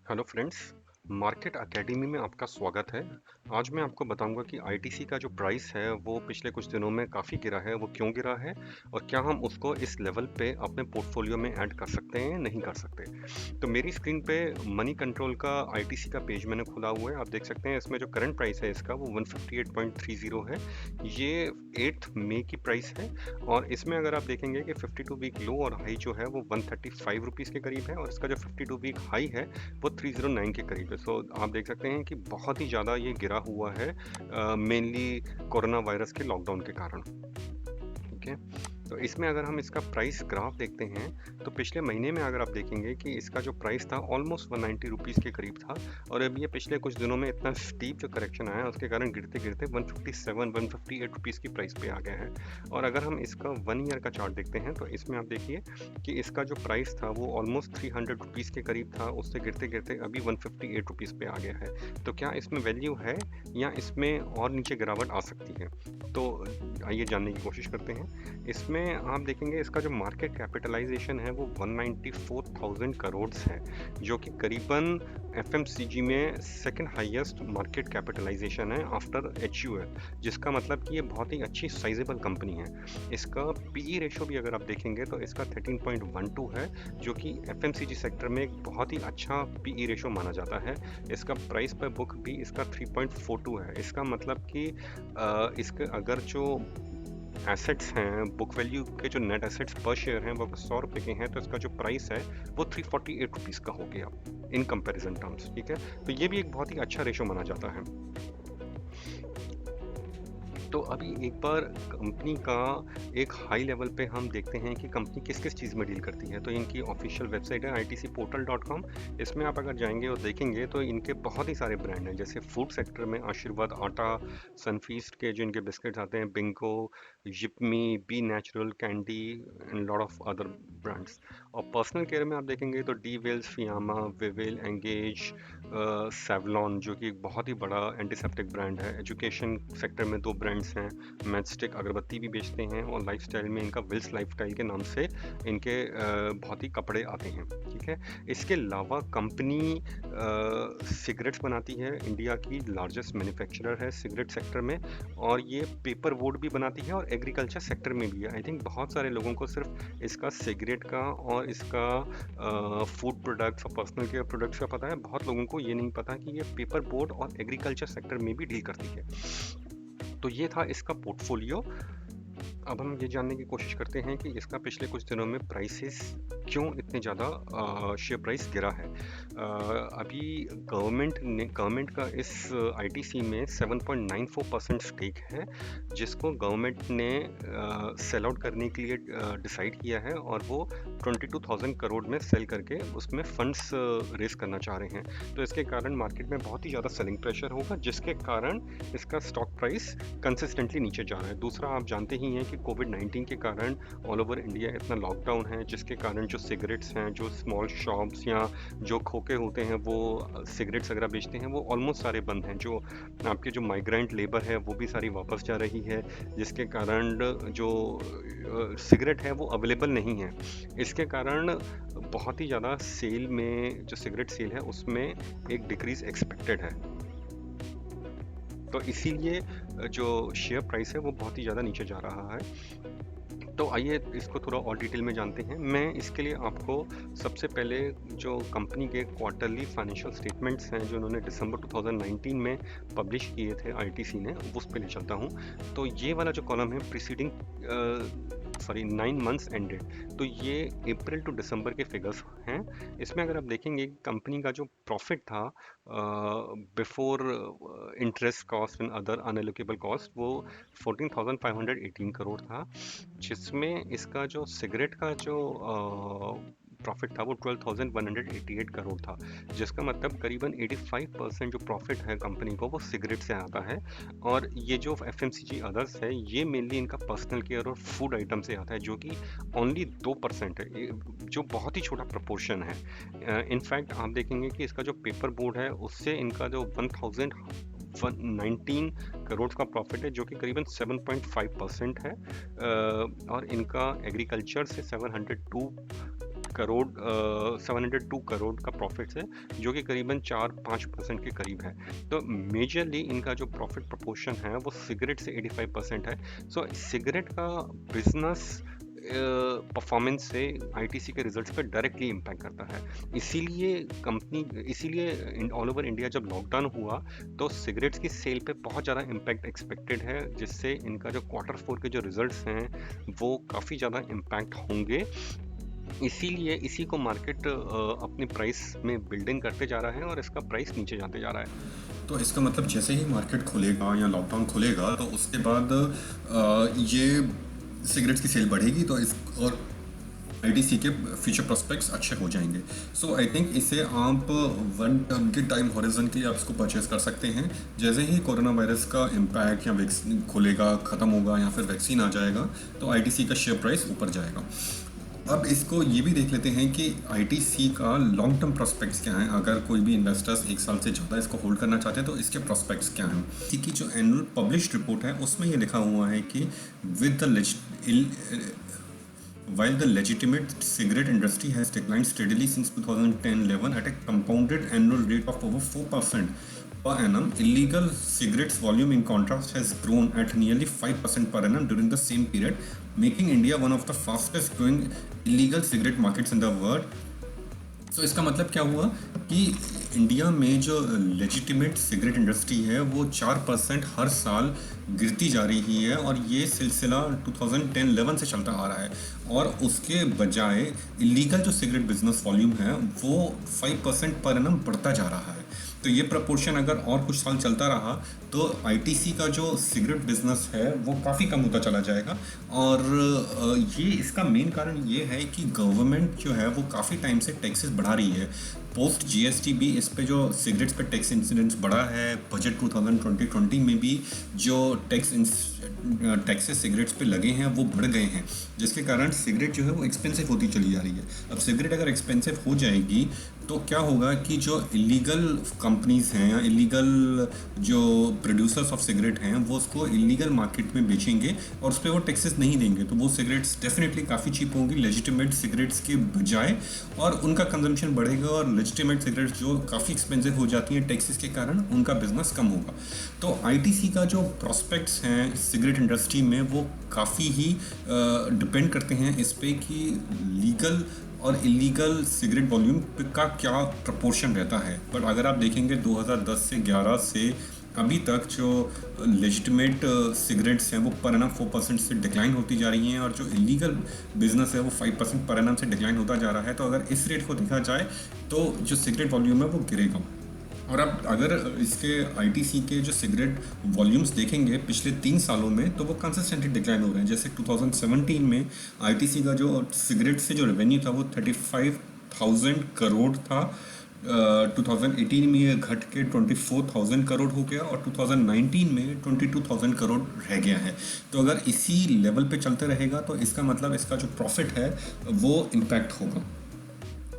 Hello friends, market academy में आपका स्वागत है। आज मैं आपको बताऊंगा कि आईटीसी का जो प्राइस है वो पिछले कुछ दिनों में काफ़ी गिरा है। वो क्यों गिरा है और क्या हम उसको इस लेवल पे अपने पोर्टफोलियो में ऐड कर सकते हैं या नहीं कर सकते। तो मेरी स्क्रीन पे मनी कंट्रोल का आईटीसी का पेज मैंने खुला हुआ है। आप देख सकते हैं इसमें जो करंट प्राइस है इसका वो 158.30 है। ये 8 मई की प्राइस है और इसमें अगर आप देखेंगे कि 52 वीक लो और हाई जो है वो 135 रुपीज़ के करीब है और इसका जो 52 वीक हाई है वो 309 के करीब है। सो आप देख सकते हैं कि बहुत ही ज़्यादा ये गिरा हुआ है, मेनली कोरोना वायरस के लॉकडाउन के कारण। ठीक है, तो इसमें अगर हम इसका प्राइस ग्राफ देखते हैं तो पिछले महीने में अगर आप देखेंगे कि इसका जो प्राइस था ऑलमोस्ट 190 रुपीज़ के करीब था और अब ये पिछले कुछ दिनों में इतना स्टीप जो करेक्शन आया उसके कारण गिरते गिरते 158 रुपीज़ की प्राइस पे आ गया है। और अगर हम इसका 1 ईयर का चार्ट देखते हैं तो इसमें आप देखिए कि इसका जो प्राइस था वो ऑलमोस्ट 300 रुपीज़ के करीब था, उससे गिरते गिरते अभी 158 रुपीज़ पे आ गया है। तो क्या इसमें वैल्यू है या इसमें और नीचे गिरावट आ सकती है? तो आइए जानने की कोशिश करते हैं। इसमें आप देखेंगे इसका जो मार्केट कैपिटलाइजेशन है वो 194,000 करोड़ है, जो कि करीबन एफएमसीजी में सेकंड हाईएस्ट मार्केट कैपिटलाइजेशन है आफ्टर एचयूएल, जिसका मतलब कि ये बहुत ही अच्छी साइजेबल कंपनी है। इसका पीई रेशो भी अगर आप देखेंगे तो इसका 13.12 है, जो कि एफएमसीजी सेक्टर में एक बहुत ही अच्छा पीई रेशो माना जाता है। इसका प्राइस पर बुक भी इसका 3.42 है। इसका मतलब कि इसके अगर जो एसेट्स हैं, बुक वैल्यू के जो नेट एसेट्स पर शेयर हैं वो 100 रुपये के हैं, तो इसका जो प्राइस है वो 348 रुपीज़ का हो गया इन कंपैरिजन टर्म्स। ठीक है, तो ये भी एक बहुत ही अच्छा रेशो माना जाता है। तो अभी एक बार कंपनी का एक हाई लेवल पे हम देखते हैं कि कंपनी किस किस चीज़ में डील करती है। तो इनकी ऑफिशियल वेबसाइट है itcportal.com। इसमें आप अगर जाएंगे और देखेंगे तो इनके बहुत ही सारे ब्रांड हैं, जैसे फूड सेक्टर में आशीर्वाद आटा, सनफीस्ट के जो इनके बिस्किट्स आते हैं, बिंगो, जिपमी, B Natural, candy and lot of other brands. और पर्सनल केयर में आप देखेंगे तो Di Wills, Fiama, Vivel, Engage, Savlon जो कि एक बहुत ही बड़ा एंटीसेप्टिक ब्रांड है। एजुकेशन सेक्टर में दो ब्रांड्स हैं, मैचस्टिक अगरबत्ती भी बेचते हैं और लाइफस्टाइल में इनका विल्स लाइफस्टाइल के नाम से इनके बहुत ही कपड़े आते हैं। ठीक है, इसके अलावा कंपनी सिगरेट्स बनाती है, इंडिया की लार्जेस्ट मैन्युफैक्चरर है सिगरेट सेक्टर में, और ये पेपर बोर्ड भी बनाती है और एग्रीकल्चर सेक्टर में भी है। आई थिंक बहुत सारे लोगों को सिर्फ इसका सिगरेट का और इसका फूड प्रोडक्ट्स और पर्सनल केयर प्रोडक्ट्स का पता है, बहुत लोगों को ये नहीं पता कि ये पेपर बोर्ड और एग्रीकल्चर सेक्टर में भी डील करती है। तो ये था इसका पोर्टफोलियो। अब हम ये जानने की कोशिश करते हैं कि इसका पिछले कुछ दिनों में प्राइसेस क्यों इतने ज़्यादा शेयर प्राइस गिरा है। अभी गवर्नमेंट का इस आईटीसी में 7.94% स्टेक है, जिसको गवर्नमेंट ने सेल आउट करने के लिए डिसाइड किया है और वो 22,000 करोड़ में सेल करके उसमें फंड्स रेस करना चाह रहे हैं। तो इसके कारण मार्केट में बहुत ही ज़्यादा सेलिंग प्रेशर होगा, जिसके कारण इसका स्टॉक प्राइस कंसिस्टेंटली नीचे जा रहा है। दूसरा, आप जानते ही हैं कि कोविड-19 के कारण ऑल ओवर इंडिया इतना लॉकडाउन है, जिसके कारण जो सिगरेट्स हैं, जो स्मॉल शॉप्स या जो खोखे होते हैं वो सिगरेट्स वगैरह बेचते हैं, वो ऑलमोस्ट सारे बंद हैं। जो आपके जो माइग्रेंट लेबर है वो भी सारी वापस जा रही है, जिसके कारण जो सिगरेट है वो अवेलेबल नहीं है। इसके कारण बहुत ही ज़्यादा सेल में, जो सिगरेट सेल है उसमें एक डिक्रीज एक्सपेक्टेड है। तो इसीलिए जो शेयर प्राइस है वो बहुत ही ज़्यादा नीचे जा रहा है। तो आइए इसको थोड़ा और डिटेल में जानते हैं। मैं इसके लिए आपको सबसे पहले जो कंपनी के क्वार्टरली फाइनेंशियल स्टेटमेंट्स हैं जो उन्होंने दिसंबर 2019 में पब्लिश किए थे आईटीसी ने, उस पे ले चलता हूँ। तो ये वाला जो कॉलम है प्रीसीडिंग 9 मंथ्स एंडेड, तो ये अप्रैल टू दिसंबर के फिगर्स हैं। इसमें अगर आप देखेंगे कंपनी का जो प्रॉफिट था before interest cost and other unallocable cost वो 14,518 करोड़ था, जिसमें इसका जो सिगरेट का जो प्रॉफिट था वो 12,188 करोड़ था, जिसका मतलब करीबन 85% जो प्रॉफिट है कंपनी को वो सिगरेट से आता है। और ये जो एफएमसीजी अदर्स है ये मेनली इनका पर्सनल केयर और फूड आइटम से आता है, जो कि ओनली 2% है, जो बहुत ही छोटा प्रपोर्शन है। इनफैक्ट आप देखेंगे कि इसका जो पेपर बोर्ड है उससे इनका जो 1,119 करोड़ का प्रॉफिट है, जो कि करीबन 7.5% है। और इनका एग्रीकल्चर से 702 करोड़ 702 करोड़ का प्रॉफिट है, जो कि करीबन 4-5% के करीब है। तो मेजरली इनका जो प्रॉफिट प्रोपोर्शन है वो सिगरेट से 85% है। सो सिगरेट का बिजनेस परफॉर्मेंस से आईटीसी के रिजल्ट्स पे डायरेक्टली इम्पैक्ट करता है। इसीलिए ऑल ओवर इंडिया जब लॉकडाउन हुआ तो सिगरेट्स की सेल पे बहुत ज़्यादा इम्पैक्ट एक्सपेक्टेड है, जिससे इनका जो Q4 के जो रिजल्ट्स हैं वो काफ़ी ज़्यादा इम्पैक्ट होंगे। इसीलिए इसी को मार्केट अपनी प्राइस में बिल्डिंग करते जा रहा है और इसका प्राइस नीचे जाते जा रहा है। तो इसका मतलब जैसे ही मार्केट खुलेगा या लॉकडाउन खुलेगा तो उसके बाद ये सिगरेट्स की सेल बढ़ेगी, तो इस और आईटीसी के फ्यूचर प्रोस्पेक्ट्स अच्छे हो जाएंगे। सो आई थिंक इसे आप वन टर्म के टाइम हॉरिजन के लिए आप इसको परचेज कर सकते हैं। जैसे ही कोरोना वायरस का इम्पैक्ट या वैक्सीन खुलेगा, ख़त्म होगा या फिर वैक्सीन आ जाएगा तो आईटीसी का शेयर प्राइस ऊपर जाएगा। अब इसको ये भी देख लेते हैं कि आईटीसी का लॉन्ग टर्म प्रोस्पेक्ट्स क्या हैं। अगर कोई भी इन्वेस्टर्स एक साल से ज़्यादा इसको होल्ड करना चाहते हैं तो इसके प्रोस्पेक्ट्स क्या हैं। इसी की जो एनुअल पब्लिश्ड रिपोर्ट है उसमें ये लिखा हुआ है कि with the while the legitimate cigarette industry has declined steadily since 2010-11 at a compounded annual rate of over 4% per annum, illegal cigarettes volume in contrast has grown at nearly 5% per annum during the same period, making India one of the fastest growing illegal cigarette markets in the world. तो इसका मतलब क्या हुआ कि India में जो legitimate cigarette industry है वो 4% हर साल गिरती जा रही है, और ये सिलसिला 2010-11 से चलता आ रहा है। और उसके बजाय इलीगल जो सिगरेट बिजनेस वॉल्यूम है वो 5% पर एनम बढ़ता जा रहा है। तो ये प्रपोर्शन अगर और कुछ साल चलता रहा तो आईटीसी का जो सिगरेट बिजनेस है वो काफ़ी कम होता चला जाएगा। और ये इसका मेन कारण ये है कि गवर्नमेंट जो है वो काफ़ी टाइम से टैक्सेस बढ़ा रही है। पोस्ट जीएसटी भी इस पे जो सिगरेट्स पे टैक्स इंसिडेंट्स बढ़ा है। बजट 2020 में भी जो टैक्सेस सिगरेट्स पे लगे हैं वो बढ़ गए हैं, जिसके कारण सिगरेट जो है वो एक्सपेंसिव होती चली जा रही है। अब सिगरेट अगर एक्सपेंसिव हो जाएगी तो क्या होगा कि जो इलीगल कंपनीज हैं या इलीगल जो प्रोड्यूसर्स ऑफ सिगरेट हैं वो उसको इलीगल मार्केट में बेचेंगे और उस पर वो टैक्सेस नहीं देंगे, तो वो सिगरेट्स डेफिनेटली काफ़ी चीप होंगी लेजिटिमेट सिगरेट्स के बजाय, और उनका कंजम्पशन बढ़ेगा। और लेजिटिमेट सिगरेट्स जो काफ़ी एक्सपेंसिव हो जाती हैं टैक्सेस के कारण, उनका बिजनेस कम होगा। तो आईटीसी का जो प्रॉस्पेक्ट्स हैं सिगरेट इंडस्ट्री में वो काफ़ी ही डिपेंड करते हैं इस पे कि लीगल और इलीगल सिगरेट वॉल्यूम का क्या प्रपोर्शन रहता है। बट अगर आप देखेंगे 2010 से 11 से अभी तक जो लेजिटिमेट सिगरेट्स हैं वो पर एनम 4% से डिक्लाइन होती जा रही हैं, और जो इलीगल बिजनेस है वो 5% पर एनम से डिक्लाइन होता जा रहा है। तो अगर इस रेट को देखा जाए तो जो सिगरेट वॉल्यूम है वो गिरेगा। और अब अगर इसके आईटीसी के जो सिगरेट वॉल्यूम्स देखेंगे पिछले 3 सालों में तो वो कंसिस्टेंटली डिक्लाइन हो रहे हैं। जैसे 2017 में आईटीसी का जो सिगरेट से जो रेवेन्यू था वो 35,000 करोड़ था। 2018 में ये घट के 24,000 करोड़ हो गया और 2019 में 22,000 करोड़ रह गया है। तो अगर इसी लेवल पे चलते रहेगा तो इसका मतलब इसका जो प्रॉफिट है वो इम्पैक्ट होगा।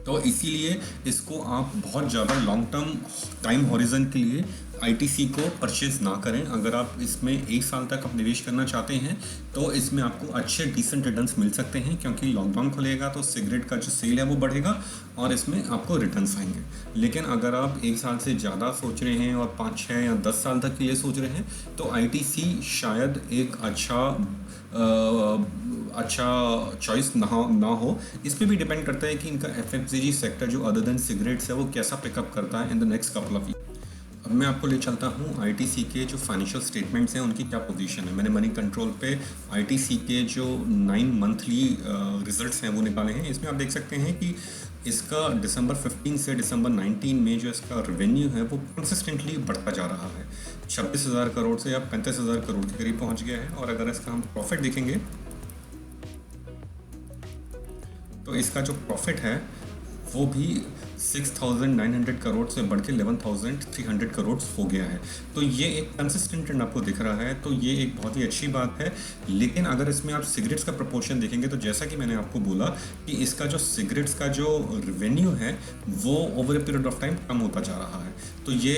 तो इसीलिए इसको आप बहुत ज़्यादा लॉन्ग टर्म टाइम हॉरिजन के लिए आईटीसी को परचेज ना करें। अगर आप इसमें 1 साल तक आप निवेश करना चाहते हैं तो इसमें आपको अच्छे डिसेंट रिटर्न्स मिल सकते हैं, क्योंकि लॉकडाउन खुलेगा तो सिगरेट का जो सेल है वो बढ़ेगा और इसमें आपको रिटर्न्स आएंगे। लेकिन अगर आप 1 साल से ज़्यादा सोच रहे हैं और 5, 6 या 10 साल तक के लिए सोच रहे हैं तो आईटीसी शायद एक अच्छा चॉइस ना हो। इस पर भी डिपेंड करता है कि इनका एफएमसीजी सेक्टर जो अदर देन सिगरेट्स है वो कैसा पिकअप करता है in the next couple of year. अब मैं आपको ले चलता हूँ आईटीसी के जो फाइनेंशियल स्टेटमेंट्स हैं उनकी क्या पोजीशन है। मैंने मनी कंट्रोल पे आईटीसी के जो 9 मंथली रिजल्ट्स हैं वो निकाले हैं। इसमें आप देख सकते हैं कि इसका दिसंबर 15 से दिसंबर 19 में जो इसका रेवेन्यू है वो कंसिस्टेंटली बढ़ता जा रहा है। 26,000 करोड़ से अब 35,000 करोड़ के करीब पहुँच गया है। और अगर इसका हम प्रॉफिट देखेंगे तो इसका जो प्रॉफिट है वो भी 6,900 करोड़ से बढ़ के 11,300 करोड़ हो गया है। तो ये एक कंसिस्टेंट ट्रेंड आपको दिख रहा है, तो ये एक बहुत ही अच्छी बात है। लेकिन अगर इसमें आप सिगरेट्स का प्रपोर्शन देखेंगे तो जैसा कि मैंने आपको बोला कि इसका जो सिगरेट्स का जो रेवेन्यू है वो over a period of time कम होता जा रहा है। तो ये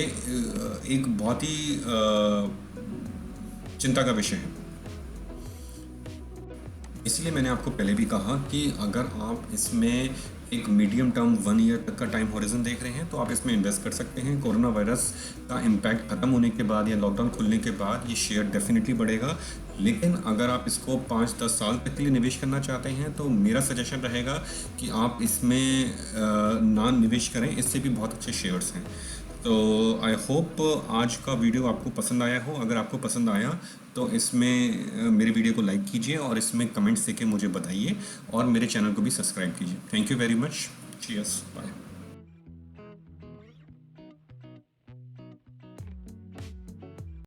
एक बहुत ही चिंता का विषय है। इसलिए मैंने आपको पहले भी कहा कि अगर आप इसमें एक मीडियम टर्म 1 ईयर तक का टाइम हॉरिजन देख रहे हैं तो आप इसमें इन्वेस्ट कर सकते हैं। कोरोना वायरस का इम्पैक्ट ख़त्म होने के बाद या लॉकडाउन खुलने के बाद ये शेयर डेफिनेटली बढ़ेगा। लेकिन अगर आप इसको 5-10 साल तक के लिए निवेश करना चाहते हैं तो मेरा सजेशन रहेगा कि आप इसमें ना निवेश करें, इससे भी बहुत अच्छे शेयर्स हैं। तो आई होप आज का वीडियो आपको पसंद आया हो। अगर आपको पसंद आया तो इसमें मेरे वीडियो को लाइक कीजिए और इसमें कमेंट्स देके मुझे बताइए और मेरे चैनल को भी सब्सक्राइब कीजिए। Thank you very much. Cheers, bye.